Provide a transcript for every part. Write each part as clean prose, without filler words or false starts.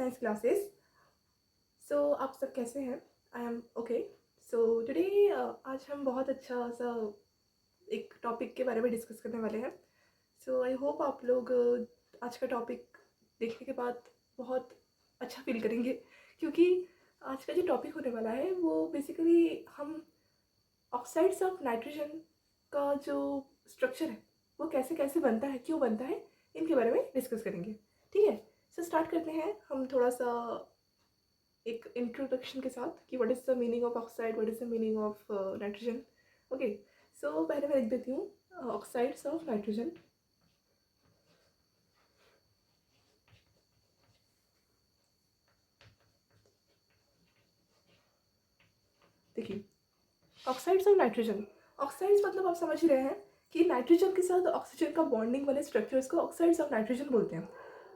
Science classes. सो आप सब कैसे हैं? I am okay. So today आज हम बहुत अच्छा सा एक टॉपिक के बारे में डिस्कस करने वाले हैं। सो आई होप आप लोग आज का टॉपिक देखने के बाद बहुत अच्छा फील करेंगे, क्योंकि आज का जो टॉपिक होने वाला है वो बेसिकली हम ऑक्साइड्स ऑफ नाइट्रोजन का जो स्ट्रक्चर है वो कैसे कैसे बनता है, क्यों बनता है, इनके बारे में डिस्कस करेंगे। ठीक है, सो स्टार्ट करते हैं हम थोड़ा सा एक इंट्रोडक्शन के साथ कि what is the meaning of oxide, what is the meaning of nitrogen. Okay, so पहले मैं लिख देती हूँ ऑक्साइड्स ऑफ नाइट्रोजन। देखिए, ऑक्साइड्स ऑफ नाइट्रोजन, ऑक्साइड्स मतलब आप समझ ही रहे हैं कि नाइट्रोजन के साथ ऑक्सीजन का बॉन्डिंग वाले स्ट्रक्चर्स को ऑक्साइड्स ऑफ नाइट्रोजन बोलते हैं।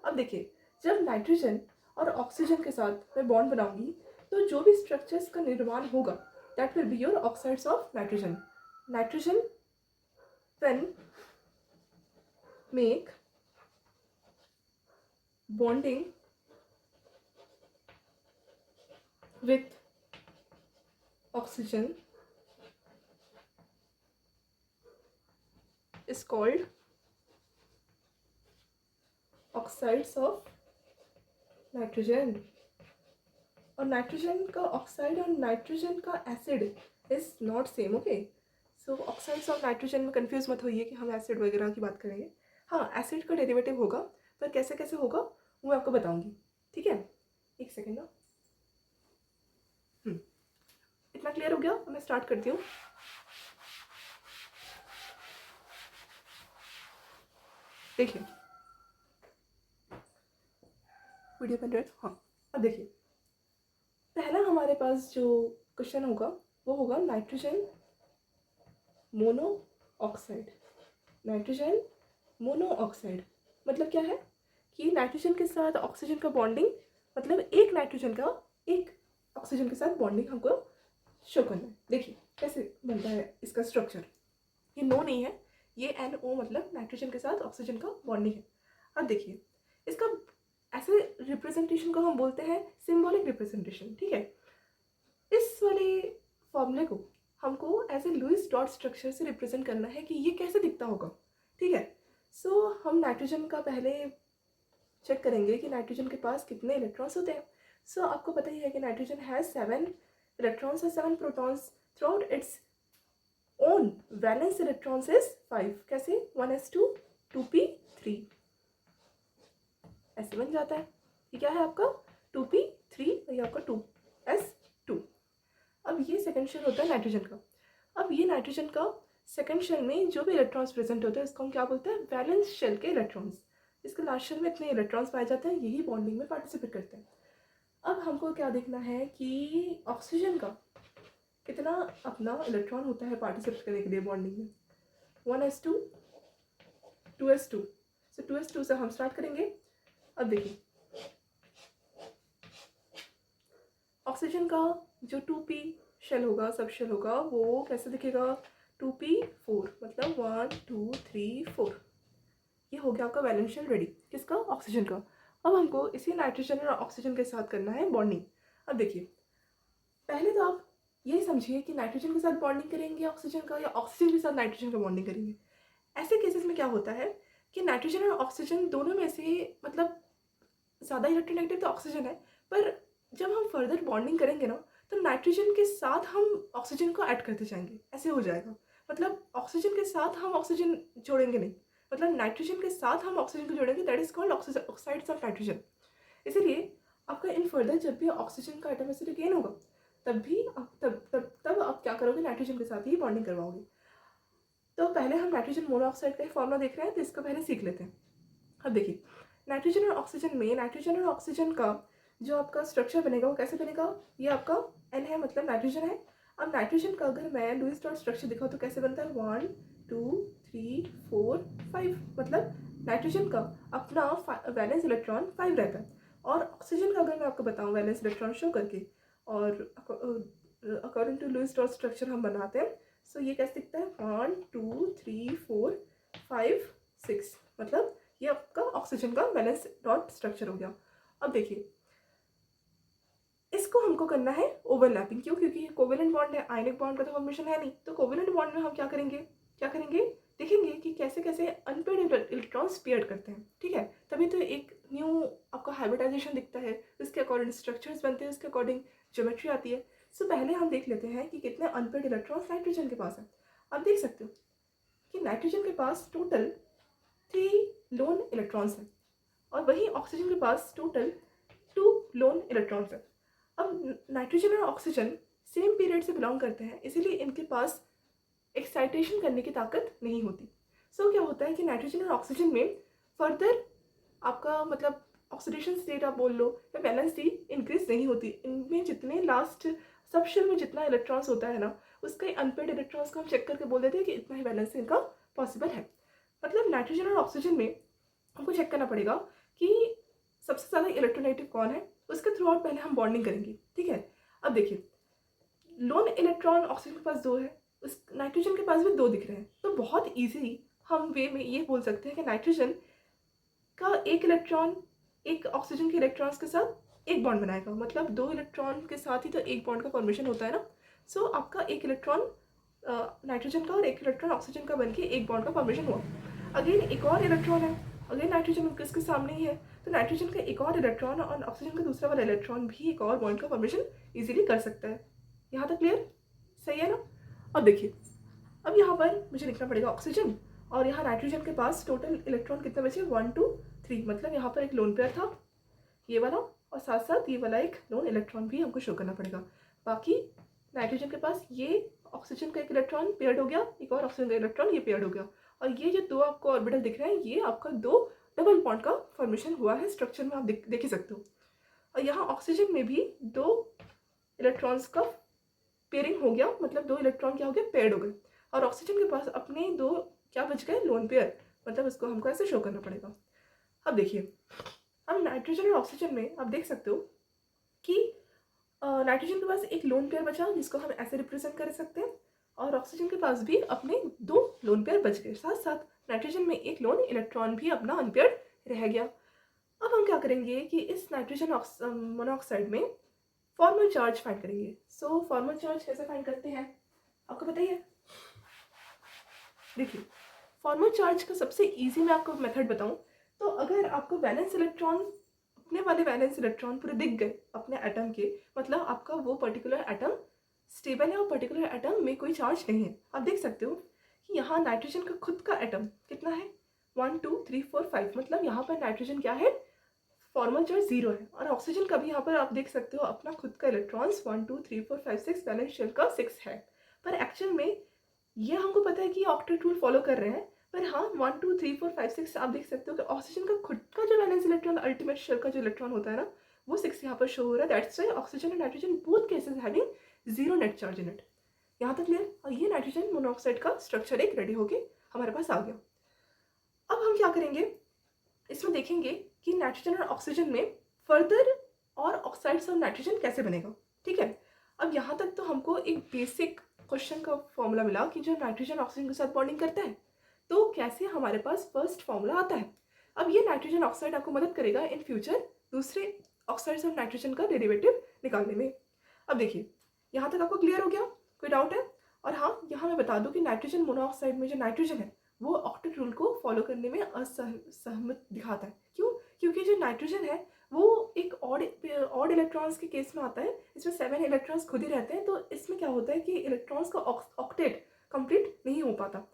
अब देखिए, जब नाइट्रोजन और ऑक्सीजन के साथ मैं बॉन्ड बनाऊंगी तो जो भी स्ट्रक्चर्स का निर्माण होगा that will be your oxides of nitrogen. Nitrogen when make bonding with oxygen is called oxides of nitrogen। और नाइट्रोजन का ऑक्साइड और नाइट्रोजन का acid is not same. Okay, so oxides of nitrogen में confuse मत होइए कि हम acid वगैरह की बात करेंगे। हाँ, एसिड का डेरिवेटिव होगा, पर कैसे कैसे होगा वो मैं आपको बताऊंगी। ठीक है, एक सेकेंड ना। इतना क्लियर हो गया? मैं स्टार्ट करती हूँ। देखिए, वीडियो बन रहा है? हाँ, अब देखिए, पहला हमारे पास जो क्वेश्चन होगा वो होगा nitrogen mono oxide. Nitrogen mono oxide मतलब क्या है कि नाइट्रोजन के साथ ऑक्सीजन का बॉन्डिंग, मतलब एक नाइट्रोजन का एक ऑक्सीजन के साथ बॉन्डिंग हमको शो करना है। देखिए कैसे बनता है इसका स्ट्रक्चर। ये नो नहीं है, ये NO मतलब नाइट्रोजन के साथ ऑक्सीजन का बॉन्डिंग है। अब देखिए, इसका ऐसे रिप्रेजेंटेशन को हम बोलते हैं सिंबॉलिक रिप्रेजेंटेशन। ठीक है, इस वाले फॉर्मूले को हमको as a Lewis dot structure से रिप्रेजेंट करना है कि ये कैसे दिखता होगा। ठीक है, सो हम नाइट्रोजन का पहले चेक करेंगे कि नाइट्रोजन के पास कितने इलेक्ट्रॉन्स होते हैं। सो आपको पता ही है कि नाइट्रोजन हैज 7 इलेक्ट्रॉन्स और 7 protons. Through its own valence electrons is 5। कैसे? 1s2 2p3 ऐसे बन जाता है। ये क्या है आपका 2p3 और ये आपका 2s2। अब ये सेकंड शेल होता है नाइट्रोजन का। अब ये नाइट्रोजन का सेकंड शेल में जो भी इलेक्ट्रॉन्स प्रेजेंट होते हैं इसको हम क्या बोलते हैं? वैलेंस शेल के इलेक्ट्रॉन्स। इसके लास्ट शेल में इतने इलेक्ट्रॉन्स पाए जाते हैं, यही बॉन्डिंग में पार्टिसिपेट करते हैं। अब हमको क्या देखना है कि ऑक्सीजन का कितना अपना इलेक्ट्रॉन होता है पार्टिसिपेट करने के लिए बॉन्डिंग में। 1s2 2s2। सो 2s2 से हम स्टार्ट करेंगे। अब देखिए, ऑक्सीजन का जो 2p शेल होगा, सब शेल होगा, वो कैसे दिखेगा? 2p4 मतलब 1 2 3 4। ये हो गया आपका वैलेंस शेल रेडी। किसका? ऑक्सीजन का। अब हमको इसी नाइट्रोजन और ऑक्सीजन के साथ करना है बॉन्डिंग। अब देखिए, पहले तो आप ये समझिए कि नाइट्रोजन के साथ बॉन्डिंग करेंगे ऑक्सीजन का, या ऑक्सीजन के साथ नाइट्रोजन का बॉन्डिंग करेंगे। ऐसे केसेस में क्या होता है कि नाइट्रोजन और ऑक्सीजन दोनों में से मतलब ज़्यादा इलेक्ट्रोनेगेटिव तो ऑक्सीजन है, पर जब हम फर्दर बॉन्डिंग करेंगे ना तो नाइट्रोजन के साथ हम ऑक्सीजन को ऐड करते जाएंगे। ऐसे हो जाएगा, मतलब ऑक्सीजन के साथ हम ऑक्सीजन जोड़ेंगे नहीं, मतलब नाइट्रोजन के साथ हम ऑक्सीजन को जोड़ेंगे। That is called oxides of nitrogen. इसीलिए आपका इन फर्दर जब भी ऑक्सीजन का एटॉमिसिटी गेन होगा तब भी तब आप क्या करोगे? नाइट्रोजन के साथ ही बॉन्डिंग करवाओगे। तो पहले हम नाइट्रोजन मोनोऑक्साइड का फॉर्मूला देख रहे हैं, तो इसको पहले सीख लेते हैं। अब देखिए, नाइट्रोजन और ऑक्सीजन में, नाइट्रोजन और ऑक्सीजन का जो आपका स्ट्रक्चर बनेगा वो कैसे बनेगा? ये आपका N है, मतलब नाइट्रोजन है। अब नाइट्रोजन का अगर मैं लुईस डॉट स्ट्रक्चर दिखाऊँ तो कैसे बनता है? 1 2 3 4 5, मतलब नाइट्रोजन का अपना वैलेंस इलेक्ट्रॉन 5 रहता है। और ऑक्सीजन का अगर मैं आपको बताऊँ वैलेंस इलेक्ट्रॉन शो करके और according to Lewis dot structure हम बनाते हैं। सो ये कैसे दिखता है? 1 2 3 4 5 6, मतलब ये आपका ऑक्सीजन का वैलेंस डॉट स्ट्रक्चर हो गया। अब देखिए, इसको हमको करना है ओवरलैपिंग। क्यों? क्योंकि ये कोवेलेंट बॉन्ड है, आयनिक बॉन्ड का तो फॉर्मेशन है नहीं। तो कोवेलेंट बॉन्ड में हम क्या करेंगे, देखेंगे कि कैसे कैसे अनपेयर्ड इलेक्ट्रॉन्स पेयर्ड करते हैं। ठीक है, तभी तो एक न्यू आपका हाइब्रिडाइजेशन दिखता है, उसके अकॉर्डिंग स्ट्रक्चर्स बनते हैं, उसके अकॉर्डिंग ज्योमेट्री आती है। सो पहले हम देख लेते हैं कि कितने अनपेयर्ड इलेक्ट्रॉन्स नाइट्रोजन के पास है। आप देख सकते हो कि नाइट्रोजन के पास टोटल 3 लोन इलेक्ट्रॉन्स हैं और वहीं ऑक्सीजन के पास टोटल 2 लोन इलेक्ट्रॉन्स हैं। अब नाइट्रोजन और ऑक्सीजन सेम पीरियड से बिलोंग करते हैं, इसीलिए इनके पास एक्साइटेशन करने की ताकत नहीं होती। सो क्या होता है कि नाइट्रोजन और ऑक्सीजन में फर्दर आपका मतलब ऑक्सीडेशन स्टेट आप बोल लो या वैलेंस डी इंक्रीज नहीं होती। इनमें जितने लास्ट सब शेल में जितना इलेक्ट्रॉन्स होता है ना, उसके अनपेयर्ड इलेक्ट्रॉन्स को हम चेक करके बोल देते हैं कि इतना ही वैलेंस इनका पॉसिबल है। मतलब नाइट्रोजन और ऑक्सीजन में हमको चेक करना पड़ेगा कि सबसे ज़्यादा इलेक्ट्रोनेगेटिव कौन है, उसके थ्रू आउट पहले हम बॉन्डिंग करेंगे। ठीक है, अब देखिए लोन इलेक्ट्रॉन ऑक्सीजन के पास 2 है, उस नाइट्रोजन के पास भी 2 दिख रहे हैं। तो बहुत ईजी हम वे में ये बोल सकते हैं कि नाइट्रोजन का एक इलेक्ट्रॉन एक ऑक्सीजन के इलेक्ट्रॉन्स के साथ एक बॉन्ड बनाएगा। मतलब 2 इलेक्ट्रॉन के साथ ही तो एक बॉन्ड का फॉर्मेशन होता है ना। सो आपका एक इलेक्ट्रॉन नाइट्रोजन का और एक इलेक्ट्रॉन ऑक्सीजन का बनके एक बॉन्ड का फॉर्मेशन हुआ। अगेन एक और इलेक्ट्रॉन है, अगेन नाइट्रोजन किसके सामने ही है, तो नाइट्रोजन का एक और इलेक्ट्रॉन और ऑक्सीजन का दूसरा वाला इलेक्ट्रॉन भी एक और बॉन्ड का फॉर्मेशन इजीली कर सकता है। यहाँ तक क्लियर? सही है ना? अब देखिए, अब यहाँ पर मुझे लिखना पड़ेगा ऑक्सीजन और यहाँ नाइट्रोजन के पास टोटल इलेक्ट्रॉन कितने बचे, 1 2 3। मतलब यहाँ पर एक लोन पेयर था ये वाला और साथ साथ ये वाला एक लोन इलेक्ट्रॉन भी हमको शो करना पड़ेगा। बाकी नाइट्रोजन के पास ये ऑक्सीजन का एक इलेक्ट्रॉन पेयर्ड हो गया, एक और ऑक्सीजन का इलेक्ट्रॉन ये पेयर्ड हो गया और ये जो 2 आपको ऑर्बिटल दिख रहे हैं ये आपका 2 डबल बॉन्ड का फॉर्मेशन हुआ है। स्ट्रक्चर में आप देख ही सकते हो। और यहाँ ऑक्सीजन में भी 2 इलेक्ट्रॉन्स का पेयरिंग हो गया, मतलब 2 इलेक्ट्रॉन क्या हो गए, पेयर्ड हो गए। और ऑक्सीजन के पास अपने 2 क्या बच गए, लोन पेयर। मतलब इसको हमको ऐसे शो करना पड़ेगा। अब देखिए, अब नाइट्रोजन और ऑक्सीजन में आप देख सकते हो कि नाइट्रोजन के पास एक लोन पेयर बचा जिसको हम ऐसे रिप्रेजेंट कर सकते हैं और ऑक्सीजन के पास भी अपने 2 लोन पेयर बच गए। साथ साथ नाइट्रोजन में एक लोन इलेक्ट्रॉन भी अपना अनपेयर्ड रह गया। अब हम क्या करेंगे कि इस नाइट्रोजन मोनोऑक्साइड में फॉर्मल चार्ज फाइंड करेंगे। सो फॉर्मल चार्ज कैसे फाइंड करते हैं आपको पता ही है। देखिए फॉर्मल चार्ज का सबसे इजी मैं आपको मेथड बताऊं तो अगर आपको वैलेंस इलेक्ट्रॉन अपने वाले वैलेंस इलेक्ट्रॉन पूरे दिख गए अपने एटम के, मतलब आपका वो पर्टिकुलर एटम स्टेबल है और पर्टिकुलर एटम में कोई चार्ज नहीं है। आप देख सकते हो कि यहाँ नाइट्रोजन का खुद का एटम कितना है, 1 2 3 4 5। मतलब यहाँ पर नाइट्रोजन क्या है, फॉर्मल चार्ज 0 है। और ऑक्सीजन का भी यहाँ पर आप देख सकते हो अपना खुद का इलेक्ट्रॉन्स 1 2 3 4 5 6 वैलेंस शेल का 6 है। पर एक्चुअल में ये हमको पता है कि ऑक्टेट रूल फॉलो कर रहे हैं, पर हाँ 1 2 3 4 5 6 आप देख सकते हो कि ऑक्सीजन का खुद का जो वैलेंस इलेक्ट्रॉन अल्टीमेट शेल का जो इलेक्ट्रॉन होता है ना वो 6 यहाँ पर शो हो रहा है। That's why oxygen and nitrogen both cases having 0 net charge in it. यहाँ तक क्लियर? और ये नाइट्रोजन मोनोऑक्साइड का स्ट्रक्चर एक रेडी होके हमारे पास आ गया। अब हम क्या करेंगे, इसमें देखेंगे कि नाइट्रोजन और ऑक्सीजन में फर्दर और ऑक्साइड्स ऑफ नाइट्रोजन कैसे बनेगा। ठीक है, अब यहाँ तक तो हमको एक बेसिक क्वेश्चन का फॉर्मूला मिला कि जो नाइट्रोजन ऑक्सीजन के साथ बॉन्डिंग करता है तो कैसे हमारे पास फर्स्ट फॉर्मूला आता है। अब ये नाइट्रोजन ऑक्साइड आपको मदद करेगा इन फ्यूचर दूसरे ऑक्साइड्स ऑफ नाइट्रोजन का डेरिवेटिव निकालने में। अब देखिए यहाँ तक आपको क्लियर हो गया, कोई डाउट है? और हाँ यहाँ मैं बता दूँ कि नाइट्रोजन मोनोऑक्साइड में जो नाइट्रोजन है वो ऑक्टेट रूल को फॉलो करने में असहमत दिखाता है। क्यों? क्योंकि जो नाइट्रोजन है वो एक ऑड इलेक्ट्रॉन्स के केस में आता है, इसमें 7 इलेक्ट्रॉन्स खुद ही रहते हैं। तो इसमें क्या होता है कि इलेक्ट्रॉन्स का ऑक्टेट कंप्लीट नहीं हो पाता।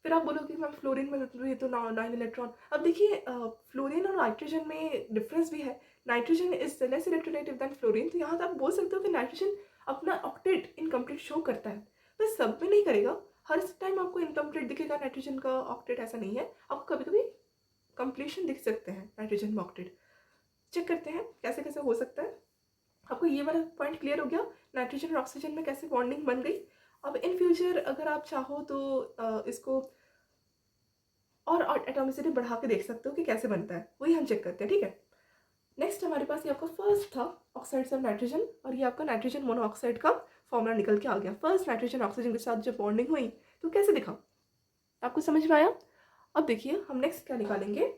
फिर आप बोलोगे मैम फ्लोरीन में ये तो 9 इलेक्ट्रॉन। अब देखिए फ्लोरीन और नाइट्रोजन में डिफरेंस भी है। Nitrogen is less electronegative than fluorine. तो यहाँ तक आप बोल सकते हो कि नाइट्रोजन अपना ऑक्टेट इनकम्प्लीट शो करता है, पर सब में नहीं करेगा। हर टाइम आपको इनकम्प्लीट दिखेगा नाइट्रोजन का ऑक्टेट, ऐसा नहीं है। आपको कभी कभी कंप्लीशन दिख सकते हैं नाइट्रोजन में ऑक्टेट। चेक करते हैं कैसे कैसे हो सकता है। आपको ये वाला पॉइंट क्लियर हो गया नाइट्रोजन और ऑक्सीजन में कैसे बॉन्डिंग बन गई। अब इन फ्यूचर अगर आप चाहो तो इसको और एटॉमिसिटी बढ़ा के देख सकते हो कि कैसे बनता है, वही हम चेक करते हैं। ठीक है, नेक्स्ट हमारे पास ये आपका फर्स्ट था ऑक्साइड्स ऑफ नाइट्रोजन और ये आपका नाइट्रोजन मोनोऑक्साइड का फॉर्मूला निकल के आ गया। फर्स्ट नाइट्रोजन ऑक्सीजन के साथ जब बॉन्डिंग हुई तो कैसे दिखा, आपको समझ में आया? अब देखिए हम नेक्स्ट क्या निकालेंगे,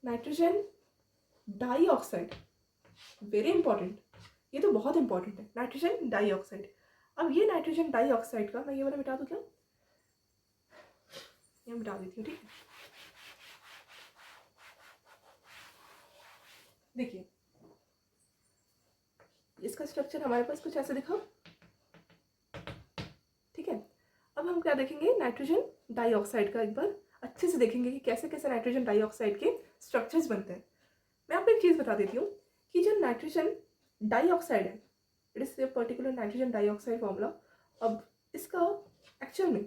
नाइट्रोजन डाइऑक्साइड। वेरी इंपॉर्टेंट, ये तो बहुत इंपॉर्टेंट है, नाइट्रोजन डाइऑक्साइड। अब ये नाइट्रोजन डाइऑक्साइड का मैं ये वाला मिटा दूँ क्या, ये मिटा देती हूँ, ठीक है। देखिए इसका स्ट्रक्चर हमारे पास कुछ ऐसे दिखा, ठीक है। अब हम क्या देखेंगे, नाइट्रोजन डाइऑक्साइड का एक बार अच्छे से देखेंगे कि कैसे कैसे नाइट्रोजन डाइऑक्साइड के स्ट्रक्चर्स बनते हैं। मैं आपको एक चीज़ बता देती हूँ कि जो नाइट्रोजन डाइऑक्साइड है, it is particular nitrogen dioxide formula. अब इसका एक्चुअल में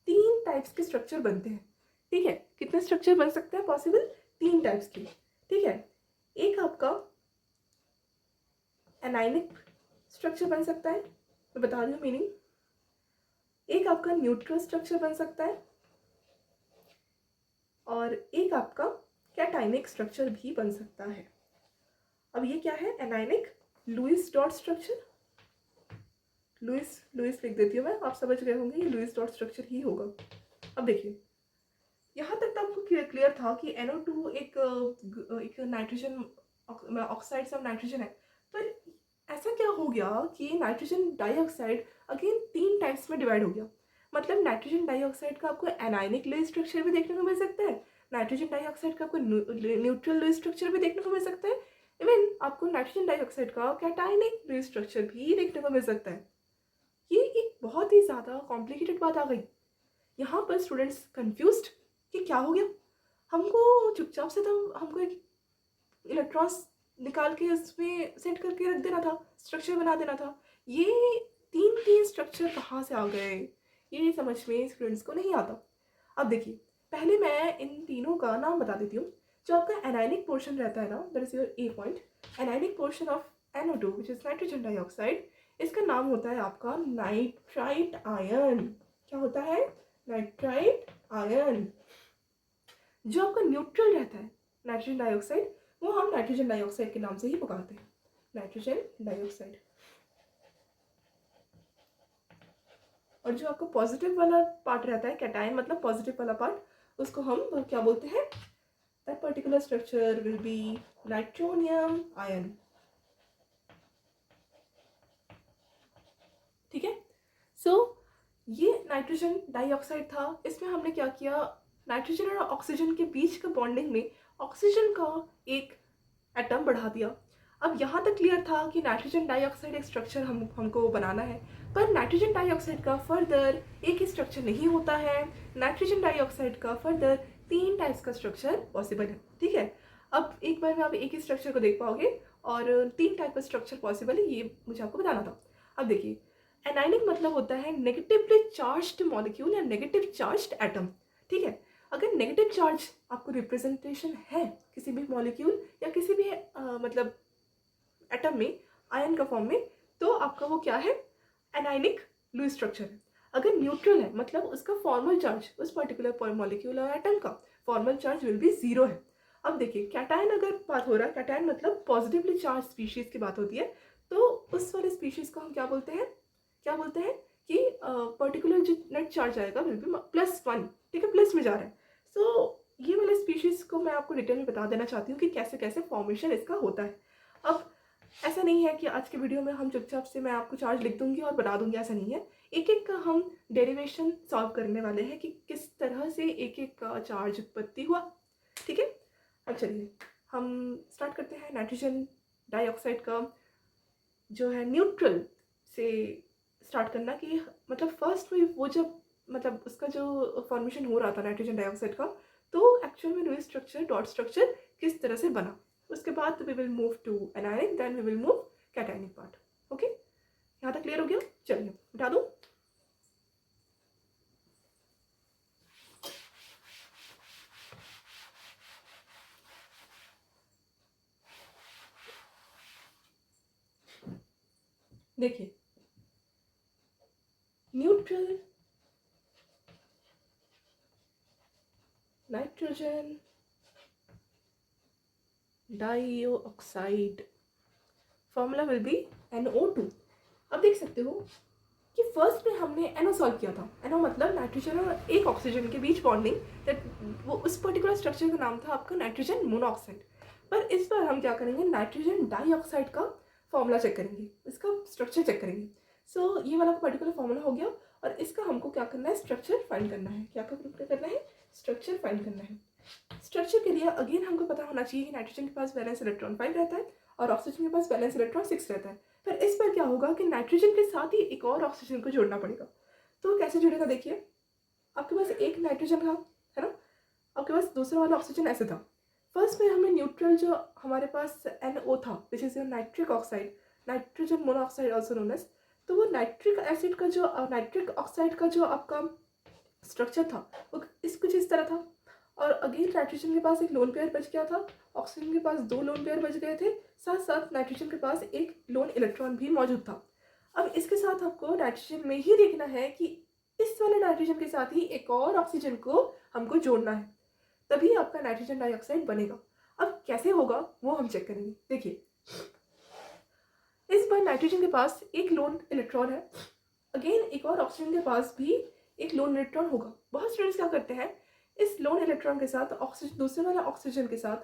3 टाइप्स के स्ट्रक्चर बनते हैं, ठीक है। कितने स्ट्रक्चर बन सकते हैं पॉसिबल, 3 टाइप्स के, ठीक है। एक आपका एनाइनिक स्ट्रक्चर बन सकता है, मैं बता रही हूँ मीनिंग। एक आपका न्यूट्रल स्ट्रक्चर बन सकता है और एक आपका कैटाइनिक स्ट्रक्चर भी बन सकता है। अब ये क्या है, anionic Lewis dot structure, Lewis लिख देती हूँ मैं, आप समझ गए होंगे ये लुईस डॉट स्ट्रक्चर ही होगा। अब देखिए यहाँ तक तो आपको क्लियर था कि NO2 एक नाइट्रोजन ऑक्साइड ऑफ नाइट्रोजन है। पर ऐसा क्या हो गया कि नाइट्रोजन डाइऑक्साइड अगेन 3 टाइप्स में डिवाइड हो गया। मतलब नाइट्रोजन डाइऑक्साइड का आपको एनाइनिक लुईस स्ट्रक्चर भी देखने को मिल सकता है, नाइट्रोजन डाइऑक्साइड का आपको न्यूट्रल लुईस स्ट्रक्चर भी देखने को मिल सकता है, इवन आपको नाइट्रोजन डाइऑक्साइड का कैटाइनिक लुईस स्ट्रक्चर भी देखने को मिल सकता है। ये एक बहुत ही ज़्यादा कॉम्प्लिकेटेड बात आ गई। यहाँ पर स्टूडेंट्स कंफ्यूज्ड कि क्या हो गया, हमको चुपचाप से तो हमको एक इलेक्ट्रॉन्स निकाल के उसमें सेट करके रख देना था, स्ट्रक्चर बना देना था। ये 3 स्ट्रक्चर कहाँ से आ गए, ये समझ में स्टूडेंट्स को नहीं आता। अब देखिए पहले मैं इन तीनों का नाम बता देती हूँ। जो आपका एनाइनिक पोर्शन रहता है ना, that is your A point, anionic portion of NO2 which is nitrogen dioxide, इसका नाम होता है आपका नाइट्राइट आयन। क्या होता है, नाइट्राइट आयन। जो आपका न्यूट्रल रहता है नाइट्रोजन डाइऑक्साइड, वो हम नाइट्रोजन डाइऑक्साइड के नाम से ही पुकारते हैं, नाइट्रोजन डाइऑक्साइड। और जो आपका पॉजिटिव वाला पार्ट रहता है, कैटायन मतलब पॉजिटिव वाला पार्ट, उसको हम क्या बोलते हैं, that particular structure will be nitronium ion, ठीक है। सो ये नाइट्रोजन डाइऑक्साइड था। इसमें हमने क्या किया, नाइट्रोजन और ऑक्सीजन के बीच का बॉन्डिंग में ऑक्सीजन का एक एटम बढ़ा दिया। अब यहाँ तक क्लियर था कि नाइट्रोजन डाइऑक्साइड एक स्ट्रक्चर हमको बनाना है, पर नाइट्रोजन डाइऑक्साइड का फर्दर एक ही स्ट्रक्चर नहीं होता है। नाइट्रोजन डाइऑक्साइड का फर्दर 3 टाइप्स का स्ट्रक्चर पॉसिबल है, ठीक है। अब एक बार में आप एक ही स्ट्रक्चर को देख पाओगे और 3 टाइप का स्ट्रक्चर पॉसिबल है, ये मुझे आपको बताना था। अब देखिए एनाइनिक मतलब होता है नेगेटिवली चार्ज्ड मॉलिक्यूल या नेगेटिव चार्ज्ड एटम, ठीक है। अगर नेगेटिव चार्ज आपको रिप्रेजेंटेशन है किसी भी मॉलिक्यूल या किसी भी मतलब एटम में आयन का फॉर्म में, तो आपका वो क्या है, एनाइनिक लुईस स्ट्रक्चर है। अगर न्यूट्रल है मतलब उसका फॉर्मल चार्ज, उस पर्टिकुलर मॉलिक्यूल और एटम का फॉर्मल चार्ज विल बी 0 है। अब देखिए कैटायन अगर बात हो रहा है, कैटायन मतलब पॉजिटिवली चार्ज स्पीशीज की बात होती है, तो उस वाले स्पीशीज को हम क्या बोलते हैं कि पर्टिकुलर जो नेट चार्ज आएगा विल बी +1, ठीक है, प्लस में जा रहा है। सो ये वाले स्पीशीज को मैं आपको डिटेल में बता देना चाहती हूँ कि कैसे कैसे फॉर्मेशन इसका होता है। अब ऐसा नहीं है कि आज के वीडियो में हम चुपचाप से मैं आपको चार्ज लिख दूंगी और बता दूंगी, ऐसा नहीं है। एक एक का हम डेरिवेशन सॉल्व करने वाले हैं कि किस तरह से एक एक का चार्ज उत्पत्ति हुआ, ठीक है। अब चलिए हम स्टार्ट करते हैं। नाइट्रोजन डाइऑक्साइड का जो है न्यूट्रल से स्टार्ट करना, कि मतलब फर्स्ट में वो जब मतलब उसका जो फॉर्मेशन हो रहा था नाइट्रोजन डाइऑक्साइड का, तो एक्चुअल में लुईस स्ट्रक्चर डॉट स्ट्रक्चर किस तरह से बना। उसके बाद we will move to anionic, then we will move cationic part. Okay, यहाँ तक क्लियर हो गया। चलिए बता दूँ, देखिए neutral nitrogen dioxide formula will be NO2। अब देख सकते हो कि फर्स्ट में हमने NO सॉल्व किया था। NO मतलब नाइट्रोजन और एक ऑक्सीजन के बीच बॉन्डिंग, दैट वो उस पर्टिकुलर स्ट्रक्चर का नाम था आपका नाइट्रोजन मोनोऑक्साइड। पर इस बार हम क्या करेंगे, नाइट्रोजन डाइऑक्साइड का फॉर्मूला चेक करेंगे, इसका स्ट्रक्चर चेक करेंगे। सो ये वाला पर्टिकुलर फॉर्मूला हो गया और इसका हमको क्या करना है, स्ट्रक्चर फाइंड करना है। क्या करना है, स्ट्रक्चर फाइंड करना है। स्ट्रक्चर के लिए अगेन हमको पता होना चाहिए कि नाइट्रोजन के पास वैलेंस इलेक्ट्रॉन 5 रहता है और ऑक्सीजन के पास वैलेंस इलेक्ट्रॉन 6 रहता है। फिर इस पर क्या होगा कि नाइट्रोजन के साथ ही एक और ऑक्सीजन को जोड़ना पड़ेगा। तो कैसे जुड़ेगा, देखिए आपके पास एक नाइट्रोजन था, है ना, आपके पास दूसरा वाला ऑक्सीजन ऐसे था। फर्स्ट में हमें न्यूट्रल जो हमारे पास NO था which is nitric oxide, nitrogen monoxide also known as, तो वो नाइट्रिक एसिड का जो नाइट्रिक ऑक्साइड का जो आपका स्ट्रक्चर था वो इस कुछ इस तरह था। और अगेन नाइट्रोजन के पास एक लोन पेयर बच गया था, ऑक्सीजन के पास 2 लोन पेयर बच गए थे, साथ साथ नाइट्रोजन के पास एक लोन इलेक्ट्रॉन भी मौजूद था। अब इसके साथ आपको नाइट्रोजन में ही देखना है कि इस वाले नाइट्रोजन के साथ ही एक और ऑक्सीजन को हमको जोड़ना है, तभी आपका नाइट्रोजन डाइऑक्साइड बनेगा। अब कैसे होगा वो हम चेक करेंगे। देखिए इस बार नाइट्रोजन के पास एक लोन इलेक्ट्रॉन है, अगेन एक और ऑक्सीजन के पास भी एक लोन इलेक्ट्रॉन होगा। बहुत स्टूडेंट्स क्या करते हैं, इस लोन इलेक्ट्रॉन के साथ ऑक्सीजन, दूसरे वाले ऑक्सीजन के साथ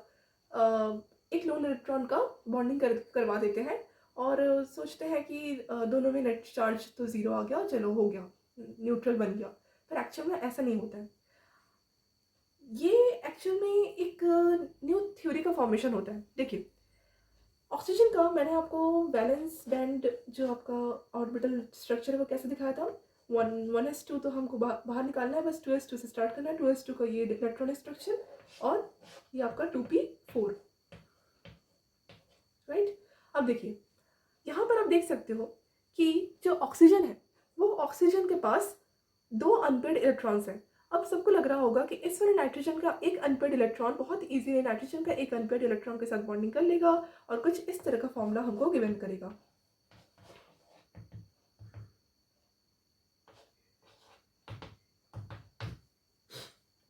एक लोन इलेक्ट्रॉन का बॉन्डिंग करवा देते हैं और सोचते हैं कि दोनों में नेट चार्ज तो ज़ीरो आ गया, चलो हो गया, न्यूट्रल बन गया। पर एक्चुअल में ऐसा नहीं होता है। ये एक्चुअल में एक न्यू थ्योरी का फॉर्मेशन होता है। देखिए ऑक्सीजन का मैंने आपको वैलेंस बैंड जो आपका ऑर्बिटल स्ट्रक्चर है वो कैसे दिखाया था, 1s2 तो हमको बाहर निकालना है, बस 2s2 से स्टार्ट करना है। 2s2 का ये इलेक्ट्रॉनिक स्ट्रक्चर और ये आपका 2p4, राइट। अब देखिए यहाँ पर आप देख सकते हो कि जो ऑक्सीजन है वो ऑक्सीजन के पास 2 अनपेड इलेक्ट्रॉन्स हैं। अब सबको लग रहा होगा कि इस वाले नाइट्रोजन का एक अनपेड इलेक्ट्रॉन बहुत इजीली नाइट्रोजन का एक अनपेड इलेक्ट्रॉन के साथ बॉन्डिंग कर लेगा और कुछ इस तरह का फॉर्मूला हमको गिवन करेगा।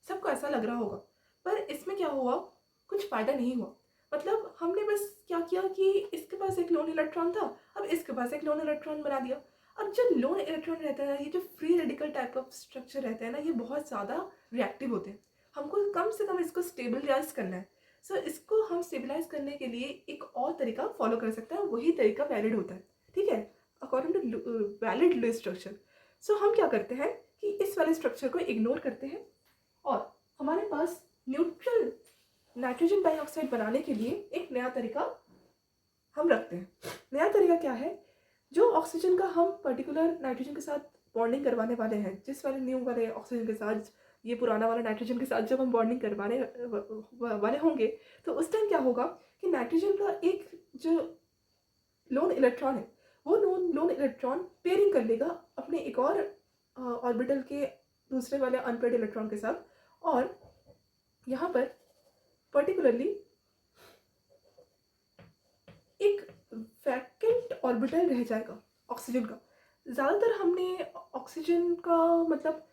सबको ऐसा लग रहा होगा, पर इसमें क्या हुआ, कुछ फायदा नहीं हुआ। मतलब हमने बस क्या किया कि इसके पास एक लोन इलेक्ट्रॉन था, अब इसके पास एक लोन इलेक्ट्रॉन बना दिया। अब जो लोन इलेक्ट्रॉन रहता है, ये जो free radical type of structure रहता है ना, ये बहुत ज़्यादा रिएक्टिव होते हैं। हमको कम से कम इसको स्टेबलाइज करना है। सो इसको हम स्टेबलाइज करने के लिए एक और तरीका फॉलो कर सकते हैं, वही तरीका वैलिड होता है, ठीक है, according to valid Lewis structure. So हम क्या करते हैं कि इस वाले स्ट्रक्चर को इग्नोर करते हैं और हमारे पास न्यूट्रल नाइट्रोजन डाइऑक्साइड बनाने के लिए एक नया तरीका हम रखते हैं। नया तरीका क्या है, जो ऑक्सीजन का हम पर्टिकुलर नाइट्रोजन के साथ बॉन्डिंग करवाने वाले हैं, जिस वाले न्यू वाले ऑक्सीजन के साथ ये पुराना वाला नाइट्रोजन के साथ जब हम बॉन्डिंग करवाने वाले होंगे, तो उस टाइम क्या होगा कि नाइट्रोजन का एक जो लोन इलेक्ट्रॉन है वो लोन इलेक्ट्रॉन पेयरिंग कर लेगा अपने एक और ऑर्बिटल के दूसरे वाले अनपेड इलेक्ट्रॉन के साथ, और यहाँ पर पर्टिकुलरली एक वैकेंट ऑर्बिटल रह जाएगा ऑक्सीजन का। ज़्यादातर हमने ऑक्सीजन का मतलब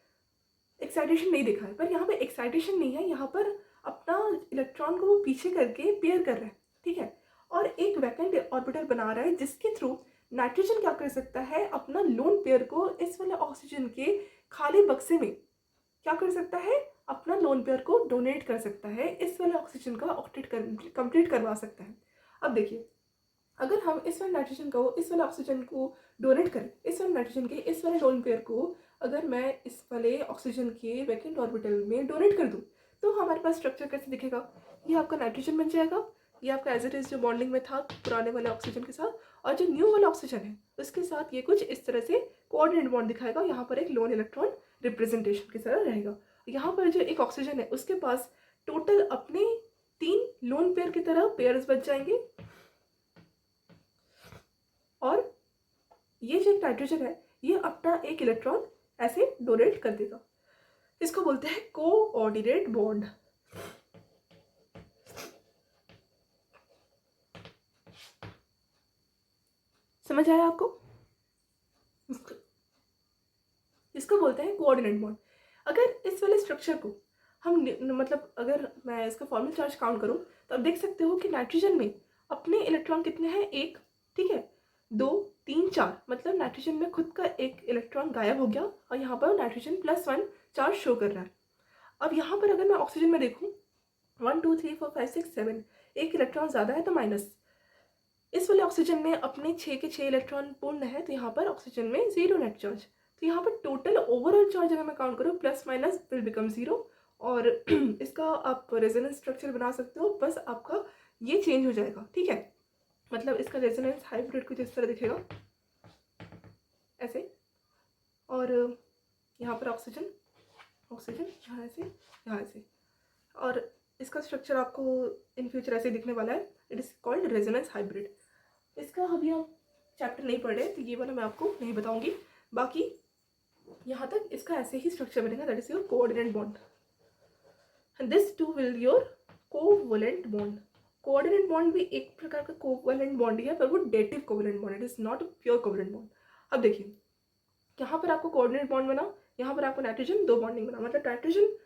एक्साइटेशन नहीं देखा है, पर यहाँ पे एक्साइटेशन नहीं है, यहाँ पर अपना इलेक्ट्रॉन को वो पीछे करके पेयर कर रहा है, ठीक है, और एक वैकेंट ऑर्बिटल बना रहा है जिसके थ्रू नाइट्रोजन क्या कर सकता है, अपना लोन पेयर को इस वाले ऑक्सीजन के खाली बक्से में क्या कर सकता है, अपना लोन पेयर को डोनेट कर सकता है, इस वाले ऑक्सीजन का ऑक्टेट कंप्लीट करवा सकता है। अब देखिए अगर हम इस वाले नाइट्रोजन को इस वाले ऑक्सीजन को डोनेट करें, इस वाले नाइट्रोजन के इस वाले लोन पेयर को अगर मैं इस वाले ऑक्सीजन के वैकेंट ऑर्बिटल में डोनेट कर दूं, तो हमारे पास स्ट्रक्चर कैसे दिखेगा, ये आपका नाइट्रोजन बन जाएगा, ये आपका एज इट इज जो बॉन्डिंग में था पुराने वाले ऑक्सीजन के साथ, और जो न्यू वाला ऑक्सीजन है उसके साथ ये कुछ इस तरह से कोऑर्डिनेट बॉन्ड दिखाएगा। यहाँ पर एक लोन इलेक्ट्रॉन रिप्रेजेंटेशन की तरह रहेगा। यहाँ पर जो एक ऑक्सीजन है उसके पास टोटल अपने 3 लोन पेयर की तरह पेयर्स बच जाएंगे, और ये जो नाइट्रोजन है ये अपना एक इलेक्ट्रॉन ऐसे डोनेट कर देगा। इसको बोलते हैं कोऑर्डिनेट बॉन्ड। समझ आया आपको? इसको बोलते हैं कोऑर्डिनेट बॉन्ड। अगर इस वाले स्ट्रक्चर को हम मतलब अगर मैं इसका फॉर्मल चार्ज काउंट करूं तो आप देख सकते हो कि नाइट्रोजन में अपने इलेक्ट्रॉन कितने हैं, 1, ठीक है, 2, 3, 4, मतलब नाइट्रोजन में खुद का एक इलेक्ट्रॉन गायब हो गया और यहाँ पर नाइट्रोजन +1 चार्ज शो कर रहा है। अब यहाँ पर अगर मैं ऑक्सीजन में देखूँ 1 2 3 4 5 6 7, एक इलेक्ट्रॉन ज़्यादा है तो माइनस, इस वाले ऑक्सीजन में अपने 6 के 6 इलेक्ट्रॉन पूर्ण है, तो यहाँ पर ऑक्सीजन में 0 नेट चार्ज। तो यहाँ पर टोटल ओवरऑल चार्ज अगर मैं काउंट करूँ प्लस माइनस विल बिकम 0, और इसका आप रेजोनेंस स्ट्रक्चर बना सकते हो, बस आपका ये चेंज हो जाएगा, ठीक है। मतलब इसका रेजोनेंस हाइब्रिड कुछ इस तरह दिखेगा, ऐसे, और यहाँ पर ऑक्सीजन ऑक्सीजन यहाँ से यहाँ से, और इसका स्ट्रक्चर आपको इन फ्यूचर ऐसे दिखने वाला है। It is called resonance hybrid. इसका अभी हम चैप्टर नहीं पढ़ रहे, तो ये वाला मैं आपको नहीं बताऊंगी। बाकी यहाँ तक इसका ऐसे ही स्ट्रक्चर बनेगा, that is your coordinate bond, this two will your covalent bond. Coordinate bond भी एक प्रकार का कोवैलेंट बॉन्ड ही है, पर वो dative covalent bond, it is not a pure covalent bond. अब देखिए, यहाँ पर आपको कोऑर्डिनेट बॉन्ड बना, यहाँ पर आपको नाइट्रोजन 2 बॉन्डिंग बना, मतलब नाइट्रोजन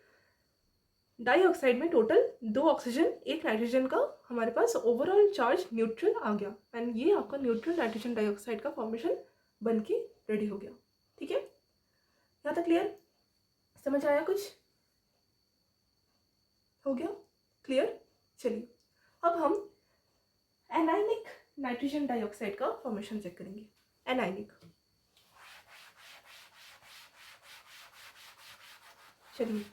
डाइऑक्साइड में टोटल 2 ऑक्सीजन 1 नाइट्रोजन का हमारे पास ओवरऑल चार्ज न्यूट्रल आ गया, एंड ये आपका न्यूट्रल नाइट्रोजन डाइऑक्साइड का फॉर्मेशन बन के रेडी हो गया, ठीक है। यहाँ तक क्लियर, समझ आया, कुछ हो गया क्लियर। चलिए अब हम एनाइनिक नाइट्रोजन डाइऑक्साइड का फॉर्मेशन चेक करेंगे। एनाइनिक, चलिए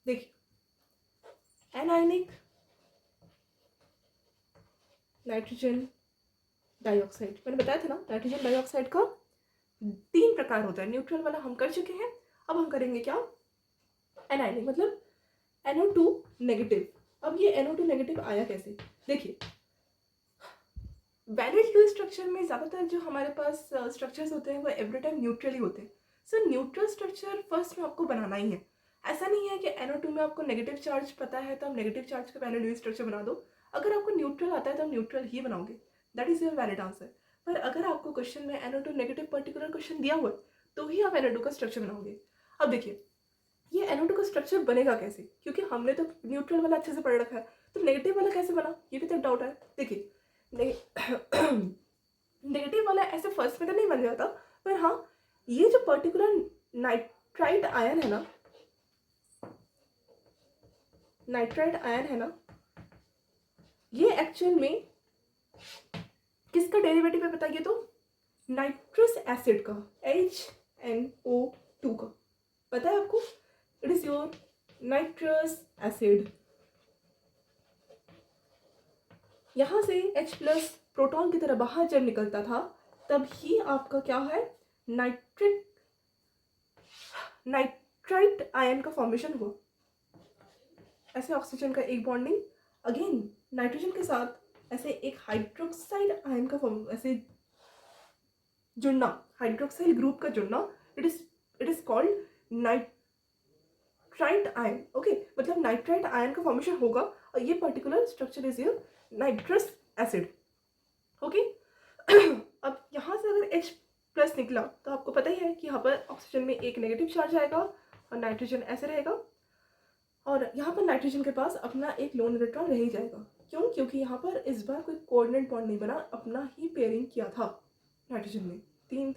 देखिए, एनाइनिक नाइट्रोजन डाइऑक्साइड, मैंने बताया था ना, नाइट्रोजन डाइऑक्साइड का 3 प्रकार होता है। न्यूट्रल वाला हम कर चुके हैं, अब हम करेंगे क्या, एनाइनिक, मतलब NO2 नेगेटिव। अब ये NO2 नेगेटिव आया कैसे, देखिए, वैलेंट लुईस स्ट्रक्चर में ज़्यादातर जो हमारे पास स्ट्रक्चर्स होते हैं वो एवरी टाइम न्यूट्रल ही होते हैं। सो न्यूट्रल स्ट्रक्चर फर्स्ट में आपको बनाना ही है। ऐसा नहीं है कि NO2 में आपको नेगेटिव चार्ज पता है तो आप नेगेटिव चार्ज का वैलेंट लुईस स्ट्रक्चर बना दो। अगर आपको न्यूट्रल आता है तो आप न्यूट्रल ही बनाओगे, that is your valid answer. पर अगर आपको क्वेश्चन में NO2 नेगेटिव पर्टिकुलर क्वेश्चन दिया हुआ है तो ही आप NO2 का स्ट्रक्चर बनाओगे। अब देखिए, ये NO2 का स्ट्रक्चर बनेगा कैसे, क्योंकि हमने तो न्यूट्रल वाला अच्छे से पढ़ रखा है, तो नेगेटिव वाला कैसे बना, ये भी तो एक डाउट है। देखिए, नेगेटिव वाला ऐसे फर्स्ट में तो नहीं बन जाता, पर हाँ, ये जो पर्टिकुलर नाइट्राइट आयन है ना, नाइट्राइट आयन है ना, ये एक्चुअल में किसका डेरिवेटिव है बताइए तो, नाइट्रस एसिड का, HNO2 का, पता है आपको, it is your nitrous acid. यहाँ से H प्लस प्रोटॉन की तरह बाहर जब निकलता था तब ही आपका क्या है, नाइट्राइट आयन का फॉर्मेशन हुआ। ऐसे ऑक्सीजन का एक बॉन्डिंग अगेन नाइट्रोजन के साथ, ऐसे एक हाइड्रोक्साइड आयन का ऐसे जुड़ना, हाइड्रोक्साइल ग्रुप का जुड़ना, it is called nitrite ion. Okay, मतलब नाइट्राइट आयन का फॉर्मेशन होगा, और ये particular structure is your nitrous acid. Okay, अब यहाँ से अगर H प्लस निकला तो आपको पता ही है कि यहाँ पर ऑक्सीजन में एक नेगेटिव चार्ज आएगा और नाइट्रोजन ऐसे रहेगा, और यहाँ पर नाइट्रोजन के पास अपना एक लोन इलेक्ट्रॉन रह ही जाएगा। क्यों, क्योंकि यहाँ पर इस बार कोई कोऑर्डिनेट बॉन्ड नहीं बना, अपना ही पेयरिंग किया था नाइट्रोजन में, तीन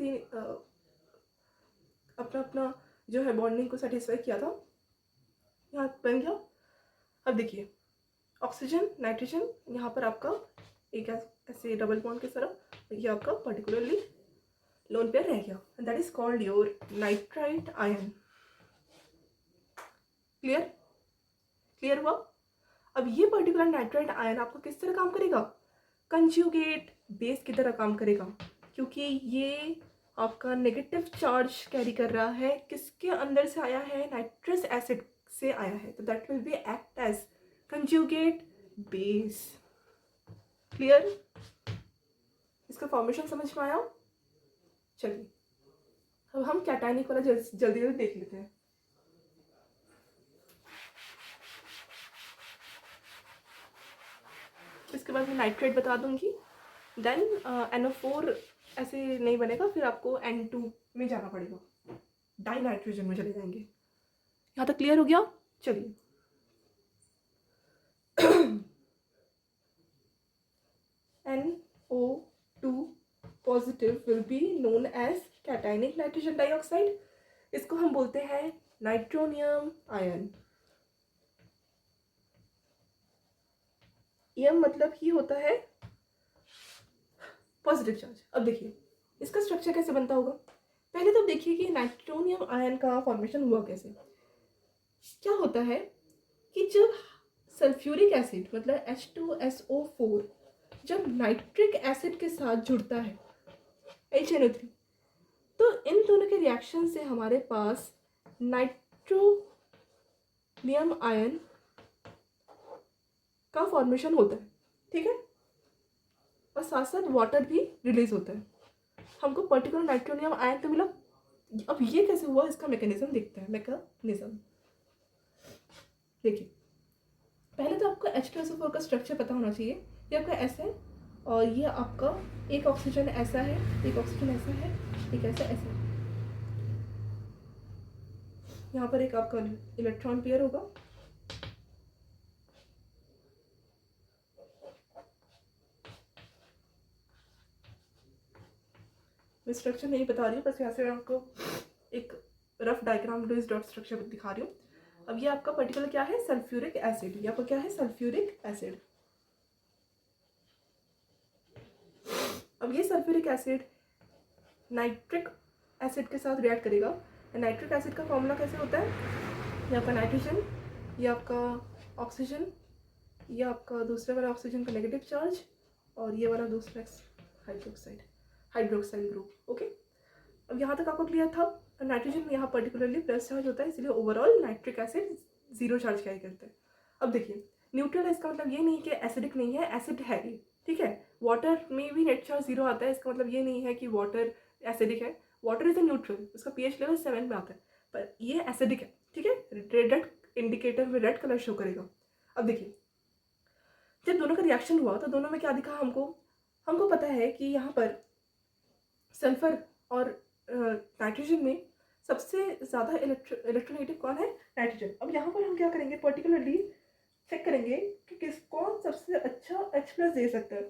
अपना अपना जो है बॉन्डिंग को सेटिस्फाई किया था, यहाँ बन गया। अब देखिए, ऑक्सीजन नाइट्रोजन, यहाँ पर आपका एक ऐसे डबल बॉन्ड की तरह, ये आपका पर्टिकुलरली लोन पेयर रह गया, and that is called your nitrite ion. Clear हुआ। अब ये पर्टिकुलर नाइट्राइट आयन आपको किस तरह काम करेगा, कंजुगेट बेस की तरह काम करेगा, क्योंकि ये आपका नेगेटिव चार्ज कैरी कर रहा है, किसके अंदर से आया है, नाइट्रस एसिड से आया है, तो that will be act as conjugate base. Clear, इसका फॉर्मेशन समझ में आया। चलिए अब हम कैटायनिक वाला जल्दी जल्दी देख लेते हैं। इसके बाद मैं नाइट्रेट बता दूंगी, देन NO4 ऐसे नहीं बनेगा, फिर आपको N2 में जाना पड़ेगा, डाई नाइट्रोजन में चले जाएंगे। यहाँ तक क्लियर हो गया। चलिए NO2 positive will be known as cationic nitrogen dioxide, इसको हम बोलते हैं नाइट्रोनियम आयन। एम मतलब ही होता है पॉजिटिव चार्ज। अब देखिए इसका स्ट्रक्चर कैसे बनता होगा। पहले तो देखिए कि नाइट्रोनियम आयन का फॉर्मेशन हुआ कैसे। क्या होता है कि जब सल्फ्यूरिक एसिड मतलब H2SO4 जब नाइट्रिक एसिड के साथ जुड़ता है HNO3, तो इन दोनों के रिएक्शन से हमारे पास नाइट्रोनियम आयन का फॉर्मेशन होता है, ठीक है, और साथ साथ वाटर भी रिलीज होता है। हमको पर्टिकुलर नाइट्रोनियम आयन तो मिला। अब ये कैसे हुआ इसका मैकेनिज्म देखते हैं। मैकेनिज्म देखिए, पहले तो आपको H2SO4 का स्ट्रक्चर पता होना चाहिए। ये आपका S है और ये आपका एक ऑक्सीजन ऐसा है, एक ऑक्सीजन ऐसा है, एक ऐसा ऐसा। यहाँ पर एक आपका इलेक्ट्रॉन पेयर होगा, मैं स्ट्रक्चर नहीं बता रही हूँ, बस यहाँ से मैं आपको एक rough diagram Lewis dot structure दिखा रही हूँ। अब ये आपका पर्टिकुलर क्या है, सल्फ्यूरिक एसिड। ये आपका क्या है, सल्फ्यूरिक एसिड। अब ये सल्फ्यूरिक एसिड नाइट्रिक एसिड के साथ रिएक्ट करेगा। नाइट्रिक एसिड का फॉर्मूला कैसे होता है, ये आपका नाइट्रोजन, ये आपका ऑक्सीजन, ये आपका दूसरे वाला ऑक्सीजन का नेगेटिव चार्ज, और ये वाला दूसरा हाइड्रोक्साइड ग्रुप। ओके, अब यहाँ तक आपको क्लियर था। नाइट्रोजन यहाँ पर्टिकुलरली प्लस चार्ज होता है, इसलिए overall nitric acid zero charge carry करते हैं। अब देखिए न्यूट्रल है, इसका मतलब ये नहीं कि एसिडिक नहीं है, एसिड है ये, ठीक है। वाटर में भी नेट चार्ज जीरो आता है, इसका मतलब ये नहीं है कि वाटर एसिडिक है। वाटर इज अ न्यूट्रल, उसका pH लेवल 7 में आता है, पर ये एसिडिक है, ठीक है। रेड इंडिकेटर में रेड कलर शो करेगा। अब देखिए जब दोनों का रिएक्शन हुआ तो दोनों में क्या दिखा हमको पता है कि यहाँ पर सल्फर और नाइट्रोजन में सबसे ज़्यादा इलेक्ट्रोनेगेटिव कौन है, नाइट्रोजन। अब यहाँ पर हम क्या करेंगे, पर्टिकुलरली चेक करेंगे कि कौन सबसे अच्छा H+ दे सकता है।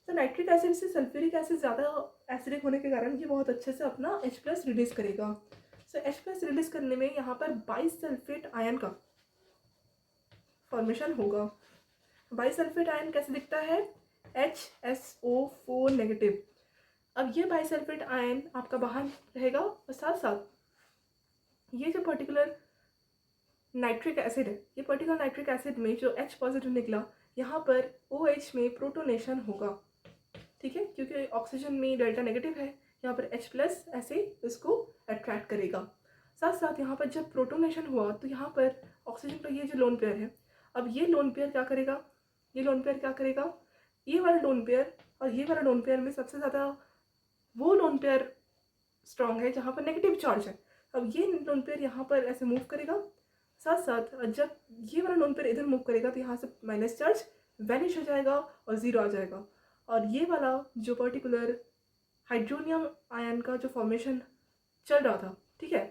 तो नाइट्रिक एसिड से सल्फ्यूरिक एसिड ज़्यादा एसिडिक होने के कारण ये बहुत अच्छे से अपना H+ रिलीज करेगा। सो H+ रिलीज करने में यहाँ पर बाइसल्फेट आयन का फॉर्मेशन होगा। बाइसल्फेट आयन कैसे दिखता है, HSO4 नेगेटिव। अब ये बाइसल्फेट आयन आपका बाहर रहेगा और साथ साथ ये जो पर्टिकुलर नाइट्रिक एसिड है, ये पर्टिकुलर नाइट्रिक एसिड में जो H पॉजिटिव निकला, यहाँ पर OH में प्रोटोनेशन होगा, ठीक है, क्योंकि ऑक्सीजन में डेल्टा नेगेटिव है, यहाँ पर H+ ऐसे इसको अट्रैक्ट करेगा। साथ साथ यहाँ पर जब प्रोटोनेशन हुआ तो यहाँ पर ऑक्सीजन का ये जो लोन पेयर है, अब ये लोन पेयर क्या करेगा, ये लोन पेयर क्या करेगा, ये वाला लोन पेयर और ये वाला लोन पेयर में सबसे ज़्यादा वो लोन पेयर स्ट्रॉन्ग है जहाँ पर नेगेटिव चार्ज है। अब ये लोन पेयर यहाँ पर ऐसे मूव करेगा, साथ साथ जब ये वाला लोन पेयर इधर मूव करेगा तो यहाँ से माइनस चार्ज वैनिश हो जाएगा और ज़ीरो आ जाएगा। और ये वाला जो पर्टिकुलर हाइड्रोनियम आयन का जो फॉर्मेशन चल रहा था, ठीक है,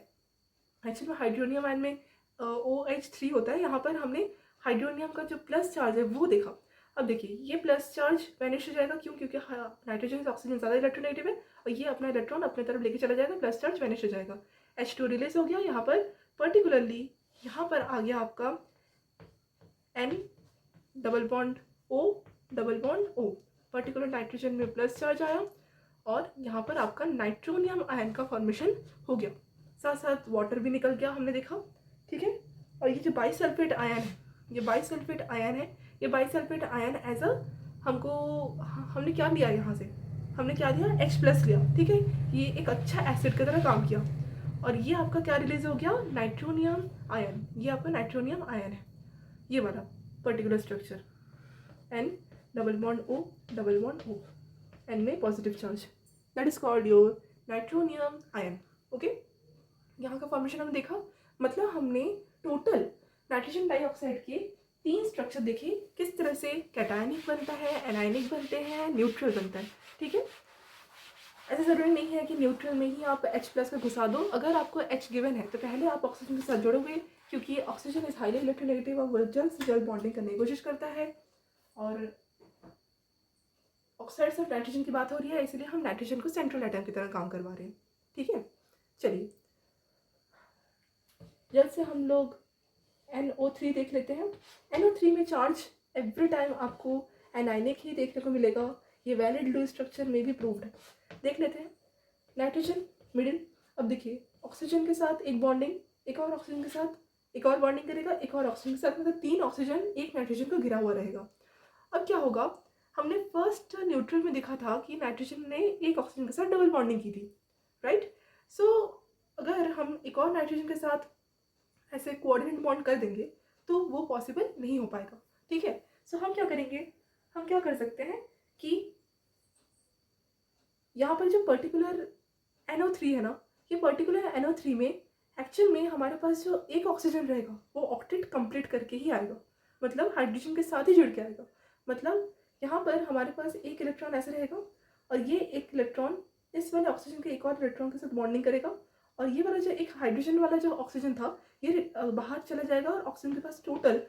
एक्चुअली में हाइड्रोनियम आयन में OH3 होता है, यहाँ पर हमने हाइड्रोनियम का जो प्लस चार्ज है वो देखा। अब देखिए ये प्लस चार्ज वैनिश हो जाएगा, क्यों, क्योंकि नाइट्रोजन से ऑक्सीजन ज़्यादा इलेक्ट्रोनेगेटिव है और ये अपना इलेक्ट्रॉन अपने तरफ लेके चला जाएगा, प्लस चार्ज वैनिश हो जाएगा, H2 रिलीज हो गया। यहाँ पर पर्टिकुलरली यहाँ पर आ गया आपका N double bond O, particular nitrogen में प्लस चार्ज आया और यहाँ पर आपका नाइट्रोनियम आयन का फॉर्मेशन हो गया, साथ साथ वाटर भी निकल गया, हमने देखा, ठीक है। और ये जो बाइसल्फेट आयन है, ये बाइसल्फेट आयन है, ये बाइसल्फेट आयन एज अ हमने क्या लिया, यहाँ से हमने क्या लिया, H+ लिया, ठीक है। ये एक अच्छा एसिड की तरह काम किया और ये आपका क्या रिलीज हो गया, नाइट्रोनियम आयन। ये आपका नाइट्रोनियम आयन है, ये वाला particular structure N double bond O, N में positive charge, that is called your nitronium ion. Okay, यहाँ का फॉर्मेशन हमने देखा, मतलब हमने टोटल नाइट्रोजन डाइऑक्साइड के 3 स्ट्रक्चर देखे, किस तरह से कैटायनिक बनता है, एनायनिक बनते हैं, न्यूट्रल बनता है, ठीक है। ऐसा ज़रूरी नहीं है कि न्यूट्रल में ही आप H+ का घुसा दो। अगर आपको H गिवन है तो पहले आप ऑक्सीजन के साथ जोड़ोगे, क्योंकि ऑक्सीजन इज हाईली इलेक्ट्रोनेगेटिव और जल्द से जल्द बॉन्डिंग करने की कोशिश करता है। और ऑक्साइड्स ऑफ नाइट्रोजन की बात हो रही है, इसलिए हम नाइट्रोजन को सेंट्रल एटम की तरह काम करवा रहे हैं, ठीक है। चलिए जल्द से हम लोग NO3 देख लेते हैं। NO3 में चार्ज एवरी टाइम आपको एनाइनिक ही देखने को मिलेगा। ये वैलिड लुईस स्ट्रक्चर में भी प्रूव्ड है। देख लेते हैं। Nitrogen middle. अब देखिए ऑक्सीजन के साथ एक बॉन्डिंग, एक और ऑक्सीजन के साथ एक और बॉन्डिंग करेगा, एक और ऑक्सीजन के साथ, मतलब 3 ऑक्सीजन एक नाइट्रोजन को घिरा हुआ रहेगा। अब क्या होगा, हमने फर्स्ट न्यूट्रल में देखा था कि नाइट्रोजन ने एक ऑक्सीजन के साथ डबल बॉन्डिंग की थी, राइट। सो अगर हम एक और नाइट्रोजन के साथ ऐसे कोऑर्डिनेट बॉन्ड कर देंगे तो वो पॉसिबल नहीं हो पाएगा, ठीक है। सो हम क्या करेंगे, हम क्या कर सकते हैं कि यहाँ पर जो पर्टिकुलर NO3 है ना, ये पर्टिकुलर NO3 में एक्चुअल में हमारे पास जो एक ऑक्सीजन रहेगा वो ऑक्टेट कंप्लीट करके ही आएगा, मतलब हाइड्रोजन के साथ ही जुड़ के आएगा। मतलब यहाँ पर हमारे पास एक इलेक्ट्रॉन ऐसे रहेगा और ये एक इलेक्ट्रॉन इस वाले ऑक्सीजन के एक और इलेक्ट्रॉन के साथ बॉन्डिंग करेगा, और ये वाला जो एक हाइड्रोजन वाला जो ऑक्सीजन था ये बाहर चला जाएगा और ऑक्सीजन के पास टोटल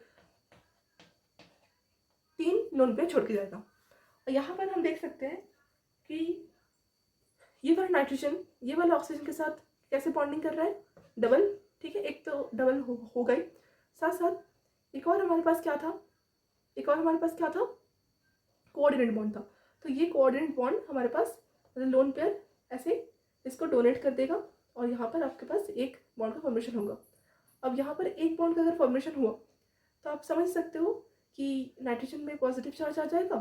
3 लोन पेयर छोड़ के जाएगा। और यहाँ पर हम देख सकते हैं कि ये वाला नाइट्रोजन ये वाला ऑक्सीजन के साथ कैसे बॉन्डिंग कर रहा है, डबल, ठीक है। एक तो डबल हो गई, साथ साथ एक और हमारे पास क्या था, एक और हमारे पास क्या था, कोऑर्डिनेट बॉन्ड था। तो ये कोऑर्डिनेट बॉन्ड हमारे पास मतलब लोन पेयर ऐसे इसको डोनेट कर देगा और यहाँ पर आपके पास एक बॉन्ड का फॉर्मेशन होगा। अब यहाँ पर एक बॉन्ड का अगर फॉर्मेशन हुआ तो आप समझ सकते हो कि नाइट्रोजन में पॉजिटिव चार्ज आ जाएगा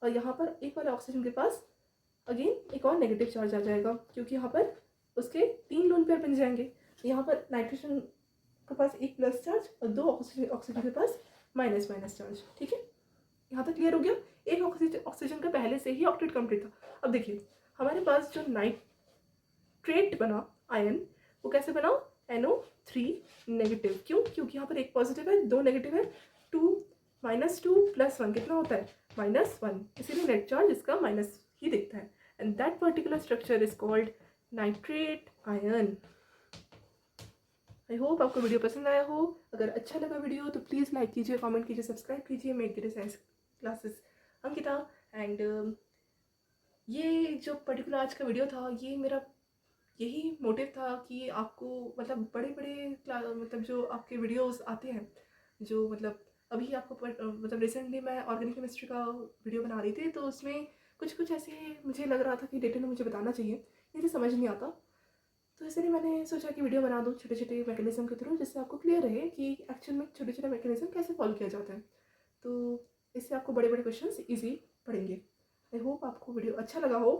और यहाँ पर एक वाले ऑक्सीजन के पास अगेन एक और नेगेटिव चार्ज आ जाएगा, क्योंकि यहाँ पर उसके 3 लोन पेयर बन जाएंगे। यहाँ पर नाइट्रोजन के पास एक प्लस चार्ज और 2 ऑक्सीजन के पास माइनस चार्ज, ठीक है। यहाँ तक क्लियर हो गया। एक ऑक्सीजन का पहले से ही ऑक्टेट कंप्लीट था। अब देखिए हमारे पास जो नाइट्रेट बना आयन वो कैसे बना, NO3 नेगेटिव। क्यों, क्योंकि यहाँ पर एक पॉजिटिव है 2 नेगेटिव है, 2 -2 + 1 कितना होता है -1, इसीलिए नेट चार्ज इसका माइनस ही दिखता है। And that particular structure is called nitrate ion. I hope आपको वीडियो पसंद आया हो। अगर अच्छा लगा वीडियो तो प्लीज़ लाइक कीजिए, कमेंट कीजिए, सब्सक्राइब कीजिए। Make the science classes Ankita. And ये जो पर्टिकुलर आज का वीडियो था ये मेरा यही मोटिव था कि आपको मतलब बड़े बड़े मतलब जो आपके वीडियोस आते हैं जो मतलब अभी आपको मतलब रिसेंटली मैं ऑर्गेनिक केमिस्ट्री का वीडियो बना रही थी, तो उसमें कुछ ऐसे मुझे लग रहा था कि डिटेल में मुझे बताना चाहिए, मुझे समझ नहीं आता, तो इसलिए मैंने सोचा कि वीडियो बना दूँ छोटे छोटे मैकेनिज्म के थ्रू, जिससे आपको क्लियर रहे कि एक्चुअल में छोटे छोटे मैकेनिज्म कैसे फॉलो किया जाता है। तो इससे आपको बड़े बड़े क्वेश्चन ईजी पड़ेंगे। आई होप आपको वीडियो अच्छा लगा हो,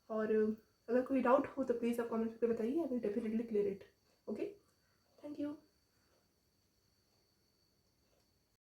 और अगर कोई डाउट हो तो प्लीज़ आप कमेंट करके बताइए। I will definitely